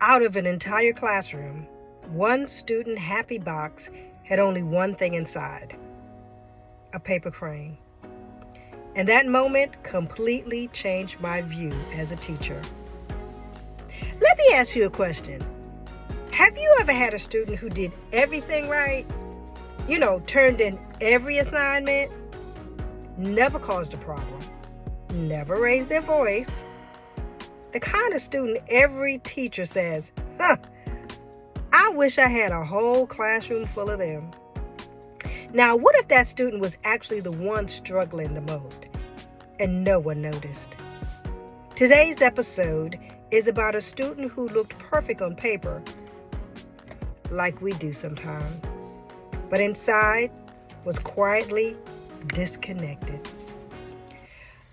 Out of an entire classroom, one student happy box had only one thing inside: a paper crane. And that moment completely changed my view as a teacher. Let me ask you a question. Have you ever had a student who did everything right? Turned in every assignment, never caused a problem, never raised their voice? The kind of student every teacher says, I wish I had a whole classroom full of them. Now, what if that student was actually the one struggling the most and no one noticed? Today's episode is about a student who looked perfect on paper, like we do sometimes, but inside was quietly disconnected.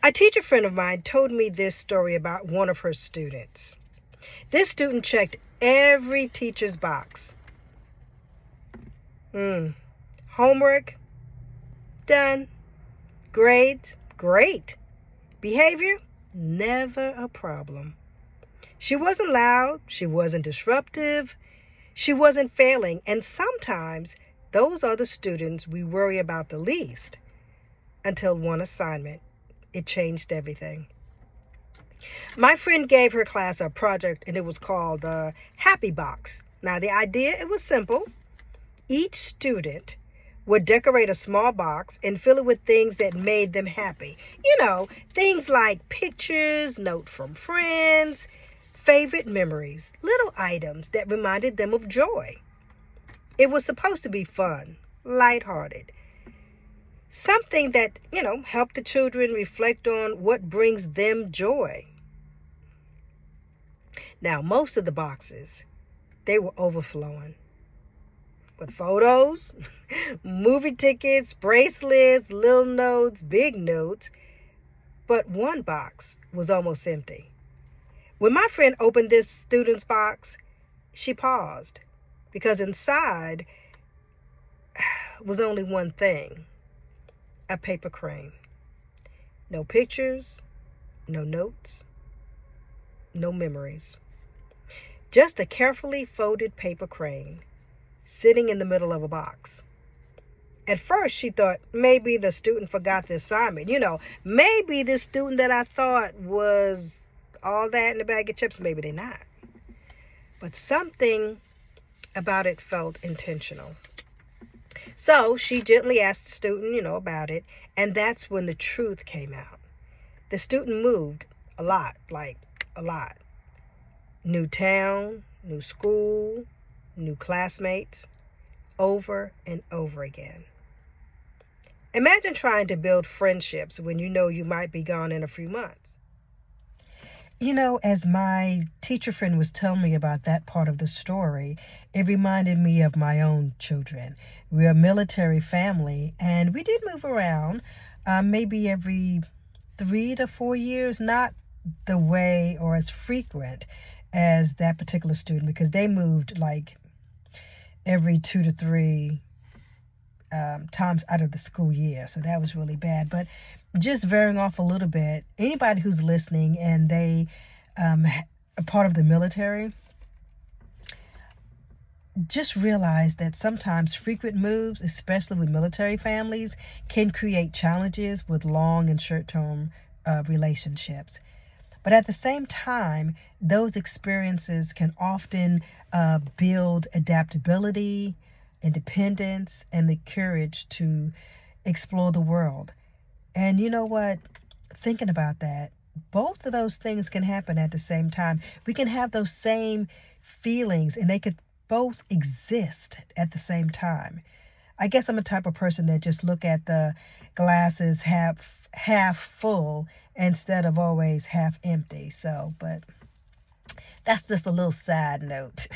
A teacher friend of mine told me this story about one of her students. This student checked every teacher's box. Homework? Done. Grades? Great. Behavior? Never a problem. She wasn't loud. She wasn't disruptive. She wasn't failing. And sometimes those are the students we worry about the least, until one assignment. It changed everything. My friend gave her class a project, and it was called the Happy Box. Now, the idea, it was simple. Each student would decorate a small box and fill it with things that made them happy. Things like pictures, notes from friends, favorite memories, little items that reminded them of joy. It was supposed to be fun, lighthearted. Something that, helped the children reflect on what brings them joy. Now, most of the boxes, they were overflowing with photos, movie tickets, bracelets, little notes, big notes. But one box was almost empty. When my friend opened this student's box, she paused because inside was only one thing: a paper crane. No pictures, no notes, no memories. Just a carefully folded paper crane sitting in the middle of a box. At first, she thought maybe the student forgot the assignment. Maybe this student that I thought was all that in a bag of chips, maybe they're not. But something about it felt intentional. So she gently asked the student, about it, and that's when the truth came out. The student moved a lot, like a lot. New town, new school, new classmates, over and over again. Imagine trying to build friendships when you might be gone in a few months. As my teacher friend was telling me about that part of the story, it reminded me of my own children. We're a military family, and we did move around maybe every 3 to 4 years, not the way or as frequent as that particular student, because they moved like every 2 to 3 times out of the school year. So that was really bad. But just veering off a little bit, anybody who's listening and they are part of the military, just realize that sometimes frequent moves, especially with military families, can create challenges with long and short-term relationships. But at the same time, those experiences can often build adaptability, independence, and the courage to explore the world. And you know what? Thinking about that, both of those things can happen at the same time. We can have those same feelings, and they could both exist at the same time. I guess I'm a type of person that just look at the glasses half full instead of always half empty. So, but that's just a little side note.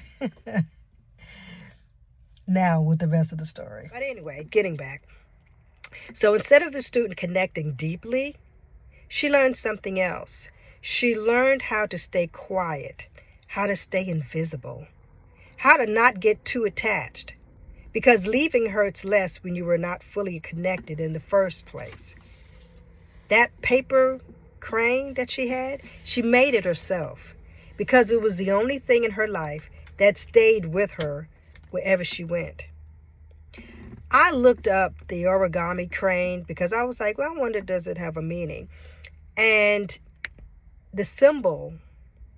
Now with the rest of the story. But anyway, getting back. So instead of the student connecting deeply, she learned something else. She learned how to stay quiet, how to stay invisible, how to not get too attached, because leaving hurts less when you were not fully connected in the first place. That paper crane that she had, she made it herself. because it was the only thing in her life that stayed with her wherever she went. I looked up the origami crane because I was like, well, I wonder, does it have a meaning? And the symbol,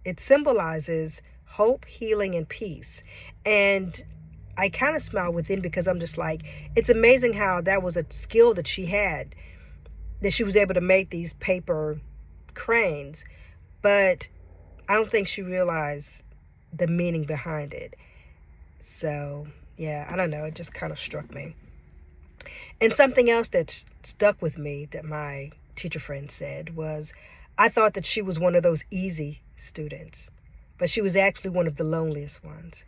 it symbolizes hope, healing, and peace. And I kind of smile within because I'm just like, it's amazing how that was a skill that she had, that she was able to make these paper cranes. But I don't think she realized the meaning behind it. So, yeah, I don't know. It just kind of struck me. And something else that stuck with me that my teacher friend said was, I thought that she was one of those easy students, but she was actually one of the loneliest ones.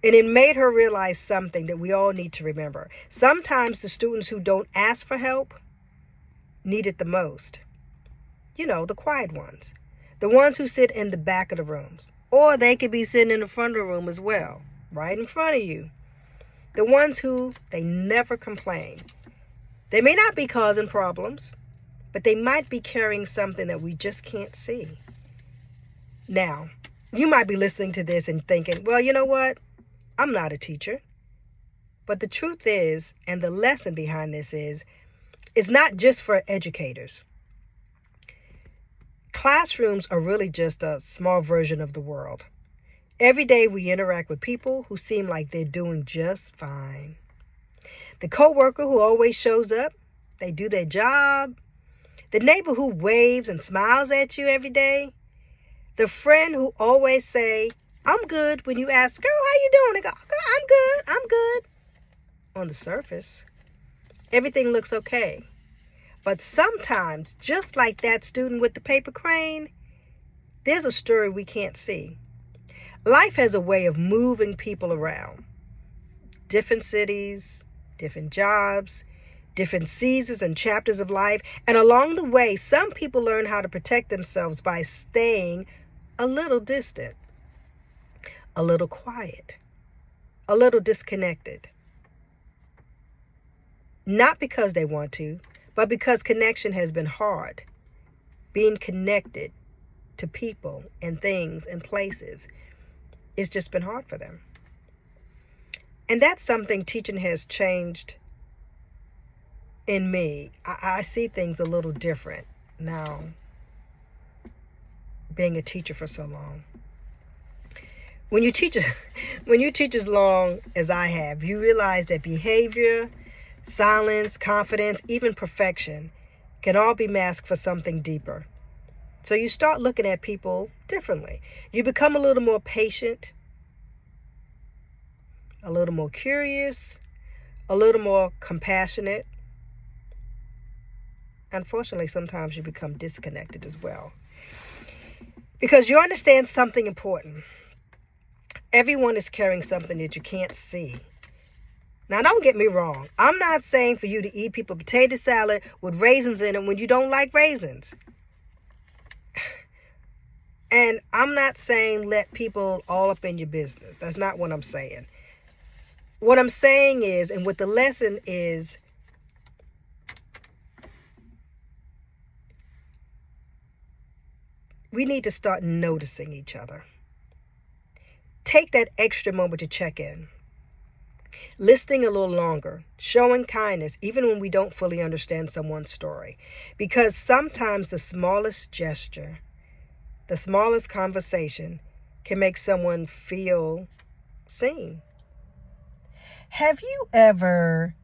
And it made her realize something that we all need to remember. Sometimes the students who don't ask for help need it the most. You know, the quiet ones. The ones who sit in the back of the rooms. Or they could be sitting in the front of the room as well, right in front of you. The ones who, they never complain. They may not be causing problems, but they might be carrying something that we just can't see. Now, you might be listening to this and thinking, well, you know what? I'm not a teacher. But the truth is, and the lesson behind this is, it's not just for educators. Classrooms are really just a small version of the world. Every day we interact with people who seem like they're doing just fine. The coworker who always shows up, they do their job. The neighbor who waves and smiles at you every day. The friend who always say, I'm good, when you ask, girl, how you doing? They go, I'm good. On the surface, everything looks okay. But sometimes, just like that student with the paper crane, there's a story we can't see. Life has a way of moving people around. Different cities, different jobs, different seasons and chapters of life. And along the way, some people learn how to protect themselves by staying a little distant, a little quiet, a little disconnected. Not because they want to, but because connection has been hard. Being connected to people and things and places, it's just been hard for them. And that's something teaching has changed in me. I see things a little different now, being a teacher for so long. When you teach as long as I have, you realize that behavior, silence, confidence, even perfection can all be masked for something deeper. So you start looking at people differently. You become a little more patient, a little more curious, a little more compassionate. Unfortunately, sometimes you become disconnected as well. Because you understand something important. Everyone is carrying something that you can't see. Now, don't get me wrong. I'm not saying for you to eat people potato salad with raisins in it when you don't like raisins. And I'm not saying let people all up in your business. That's not what I'm saying. What I'm saying is, and what the lesson is, we need to start noticing each other. Take that extra moment to check in. Listening a little longer, showing kindness, even when we don't fully understand someone's story. Because sometimes the smallest gesture, the smallest conversation can make someone feel seen. Have you ever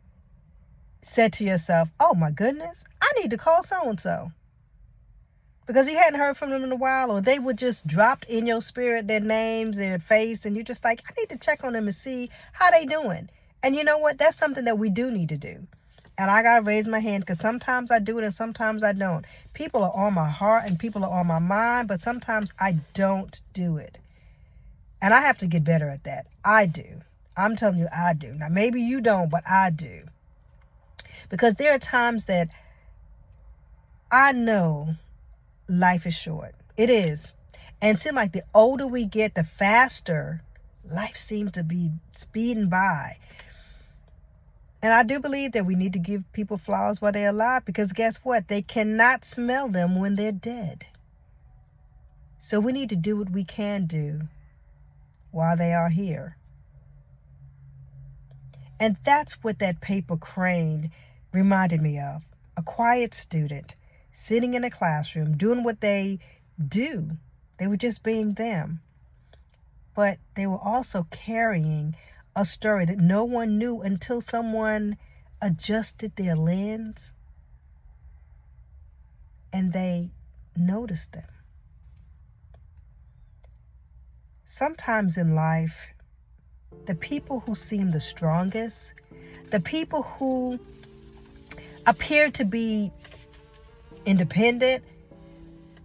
said to yourself, oh my goodness, I need to call so-and-so? Because you hadn't heard from them in a while, or they were just dropped in your spirit, their names, their face, and you're just like, I need to check on them and see how they doing. And you know what? That's something that we do need to do. And I got to raise my hand because sometimes I do it and sometimes I don't. People are on my heart and people are on my mind, but sometimes I don't do it. And I have to get better at that. I do. I'm telling you, I do. Now, maybe you don't, but I do. Because there are times that I know life is short. It is. And it seems like the older we get, the faster life seems to be speeding by. And I do believe that we need to give people flowers while they're alive, because guess what? They cannot smell them when they're dead. So we need to do what we can do while they are here. And that's what that paper crane reminded me of. A quiet student sitting in a classroom doing what they do. They were just being them. But they were also carrying a story that no one knew until someone adjusted their lens and they noticed them. Sometimes in life, the people who seem the strongest, the people who appear to be independent,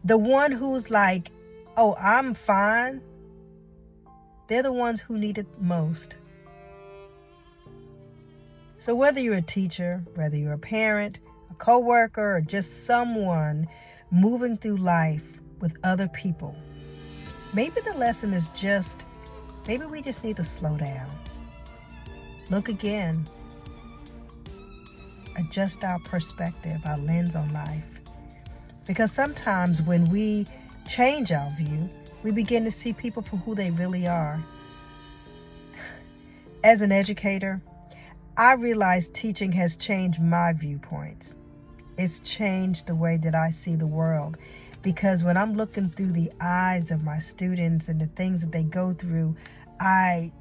the one who's like, oh, I'm fine, they're the ones who need it most. So whether you're a teacher, whether you're a parent, a coworker, or just someone moving through life with other people, maybe the lesson is maybe we just need to slow down. Look again. Adjust our perspective, our lens on life. Because sometimes when we change our view, we begin to see people for who they really are. As an educator, I realize teaching has changed my viewpoints. It's changed the way that I see the world. Because when I'm looking through the eyes of my students and the things that they go through, I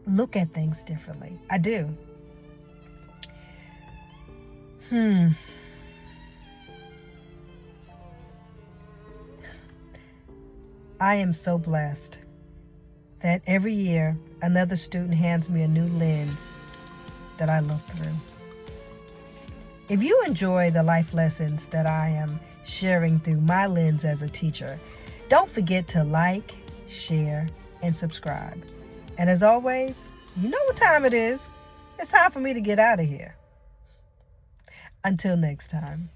look at things differently. I do. I am so blessed that every year another student hands me a new lens that I look through. If you enjoy the life lessons that I am sharing through my lens as a teacher, don't forget to like, share, and subscribe. And as always, you know what time it is. It's time for me to get out of here. Until next time.